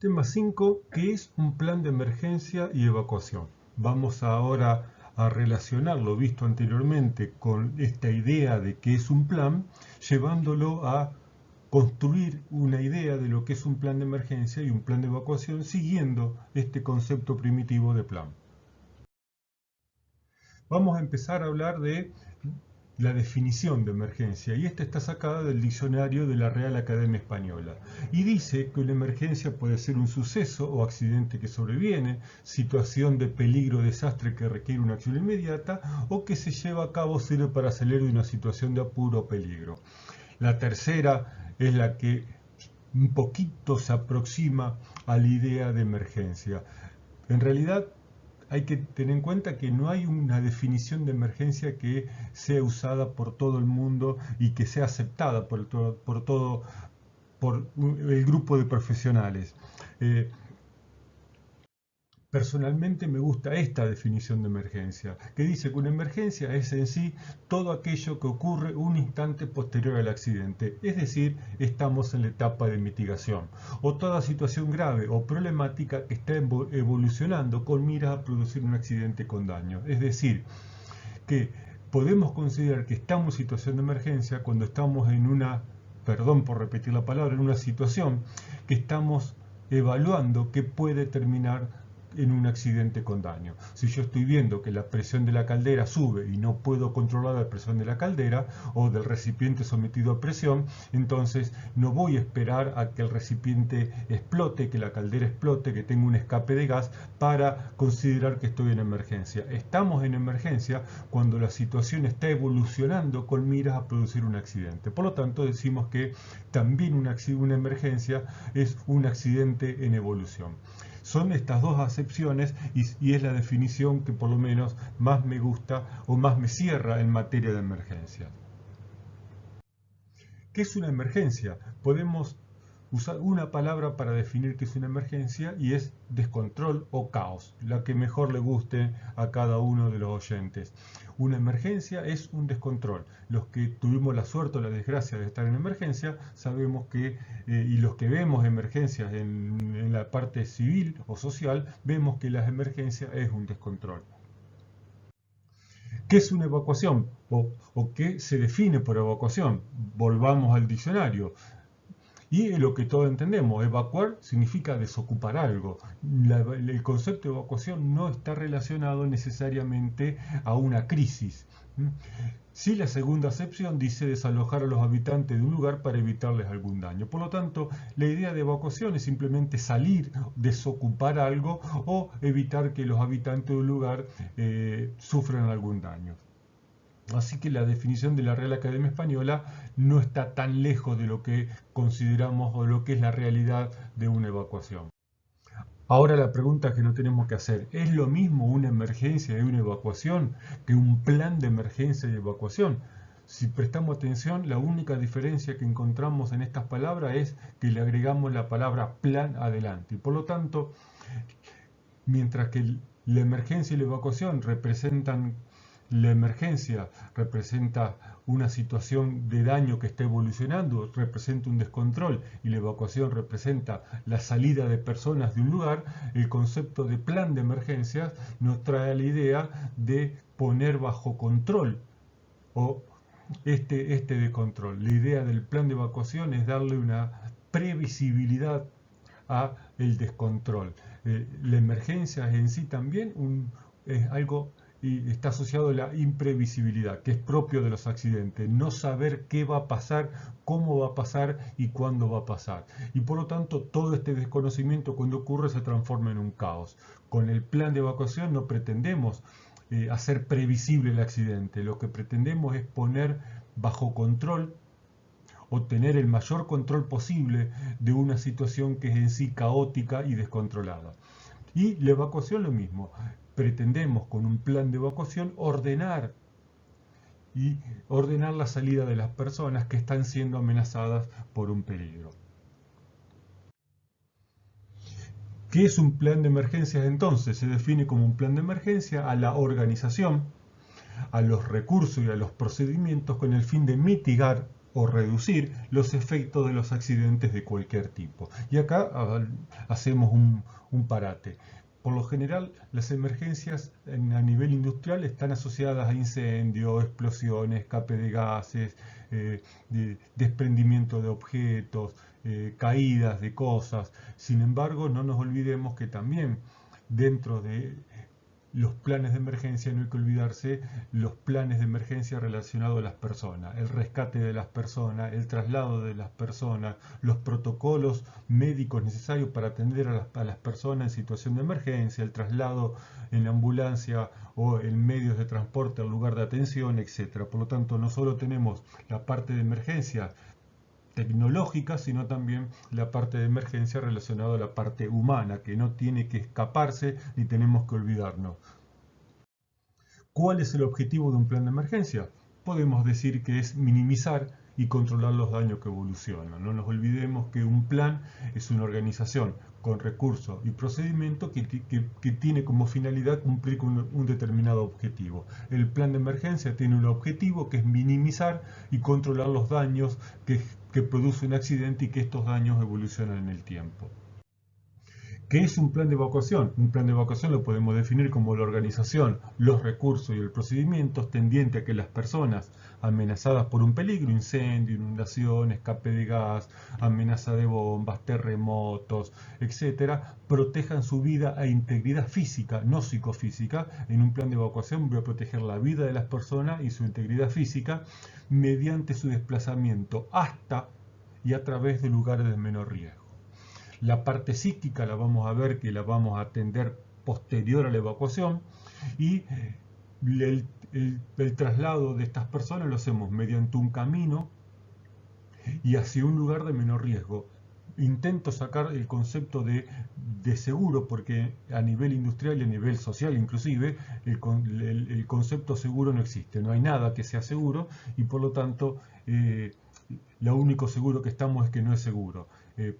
Tema 5, ¿qué es un plan de emergencia y evacuación? Vamos ahora a relacionar lo visto anteriormente con esta idea de qué es un plan, llevándolo a construir una idea de lo que es un plan de emergencia y un plan de evacuación siguiendo este concepto primitivo de plan. Vamos a empezar a hablar de la definición de emergencia, y esta está sacada del diccionario de la Real Academia Española, y dice que una emergencia puede ser un suceso o accidente que sobreviene, situación de peligro o desastre que requiere una acción inmediata, o que se lleva a cabo sirve para salir de una situación de apuro o peligro. La tercera es la que un poquito se aproxima a la idea de emergencia. En realidad, hay que tener en cuenta que no hay una definición de emergencia que sea usada por todo el mundo y que sea aceptada por el grupo de profesionales. Personalmente me gusta esta definición de emergencia, que dice que una emergencia es en sí todo aquello que ocurre un instante posterior al accidente, es decir, estamos en la etapa de mitigación, o toda situación grave o problemática que está evolucionando con miras a producir un accidente con daño. Es decir, que podemos considerar que estamos en situación de emergencia cuando estamos en una, perdón por repetir la palabra, en una situación que estamos evaluando que puede terminar en un accidente con daño. Si yo estoy viendo que la presión de la caldera sube y no puedo controlar la presión de la caldera o del recipiente sometido a presión, entonces no voy a esperar a que el recipiente explote, que la caldera explote, que tenga un escape de gas para considerar que estoy en emergencia. Estamos en emergencia cuando la situación está evolucionando con miras a producir un accidente. Por lo tanto, decimos que también una emergencia es un accidente en evolución. Son estas dos acepciones y es la definición que por lo menos más me gusta o más me cierra en materia de emergencia. ¿Qué es una emergencia? Podemos usar una palabra para definir qué es una emergencia y es descontrol o caos, la que mejor le guste a cada uno de los oyentes. Una emergencia es un descontrol. Los que tuvimos la suerte o la desgracia de estar en emergencia, sabemos que, y los que vemos emergencias en la parte civil o social, vemos que las emergencias es un descontrol. ¿Qué es una evacuación? ¿O qué se define por evacuación? Volvamos al diccionario. Y lo que todos entendemos, evacuar significa desocupar algo. El concepto de evacuación no está relacionado necesariamente a una crisis. Sí, la segunda acepción dice desalojar a los habitantes de un lugar para evitarles algún daño. Por lo tanto, la idea de evacuación es simplemente salir, desocupar algo o evitar que los habitantes de un lugar sufran algún daño. Así que la definición de la Real Academia Española no está tan lejos de lo que consideramos o lo que es la realidad de una evacuación. Ahora la pregunta que no tenemos que hacer, ¿es lo mismo una emergencia y una evacuación que un plan de emergencia y evacuación? Si prestamos atención, la única diferencia que encontramos en estas palabras es que le agregamos la palabra plan adelante. Y por lo tanto, mientras que la emergencia y la evacuación representan, la emergencia representa una situación de daño que está evolucionando, representa un descontrol, y la evacuación representa la salida de personas de un lugar, el concepto de plan de emergencias nos trae la idea de poner bajo control o este descontrol. La idea del plan de evacuación es darle una previsibilidad a el descontrol. La emergencia en sí también es algo y está asociado a la imprevisibilidad, que es propio de los accidentes, no saber qué va a pasar, cómo va a pasar y cuándo va a pasar. Y por lo tanto, todo este desconocimiento cuando ocurre se transforma en un caos. Con el plan de evacuación no pretendemos hacer previsible el accidente, lo que pretendemos es poner bajo control obtener el mayor control posible de una situación que es en sí caótica y descontrolada. Y la evacuación lo mismo. Pretendemos con un plan de evacuación ordenar la salida de las personas que están siendo amenazadas por un peligro. ¿Qué es un plan de emergencias entonces? Se define como un plan de emergencia a la organización, a los recursos y a los procedimientos con el fin de mitigar o reducir los efectos de los accidentes de cualquier tipo. Y acá hacemos un parate. Por lo general, las emergencias a nivel industrial están asociadas a incendios, explosiones, escape de gases, desprendimiento de objetos, caídas de cosas. Sin embargo, no nos olvidemos que también dentro de los planes de emergencia no hay que olvidarse los planes de emergencia relacionados a las personas, el rescate de las personas, el traslado de las personas, los protocolos médicos necesarios para atender a las personas en situación de emergencia, el traslado en ambulancia o en medios de transporte al lugar de atención, etc. Por lo tanto, no solo tenemos la parte de emergencia tecnológica, sino también la parte de emergencia relacionada a la parte humana, que no tiene que escaparse ni tenemos que olvidarnos. ¿Cuál es el objetivo de un plan de emergencia? Podemos decir que es minimizar y controlar los daños que evolucionan. No nos olvidemos que un plan es una organización con recursos y procedimientos que tiene como finalidad cumplir con un determinado objetivo. El plan de emergencia tiene un objetivo que es minimizar y controlar los daños que produce un accidente y que estos daños evolucionan en el tiempo. ¿Qué es un plan de evacuación? Un plan de evacuación lo podemos definir como la organización, los recursos y el procedimiento tendiente a que las personas amenazadas por un peligro, incendio, inundación, escape de gas, amenaza de bombas, terremotos, etcétera, protejan su vida e integridad física, no psicofísica. En un plan de evacuación voy a proteger la vida de las personas y su integridad física mediante su desplazamiento hasta y a través de lugares de menor riesgo. La parte psíquica la vamos a ver, que la vamos a atender posterior a la evacuación, y el traslado de estas personas lo hacemos mediante un camino y hacia un lugar de menor riesgo. Intento sacar el concepto de seguro, porque a nivel industrial y a nivel social inclusive el concepto seguro no existe, no hay nada que sea seguro, y por lo tanto lo único seguro que estamos es que no es seguro.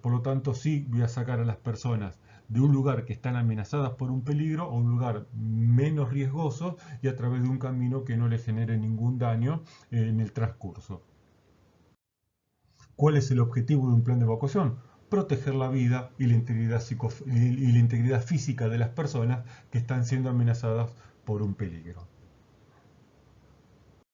Por lo tanto, sí voy a sacar a las personas de un lugar que están amenazadas por un peligro a un lugar menos riesgoso y a través de un camino que no les genere ningún daño en el transcurso. ¿Cuál es el objetivo de un plan de evacuación? Proteger la vida y la integridad física de las personas que están siendo amenazadas por un peligro.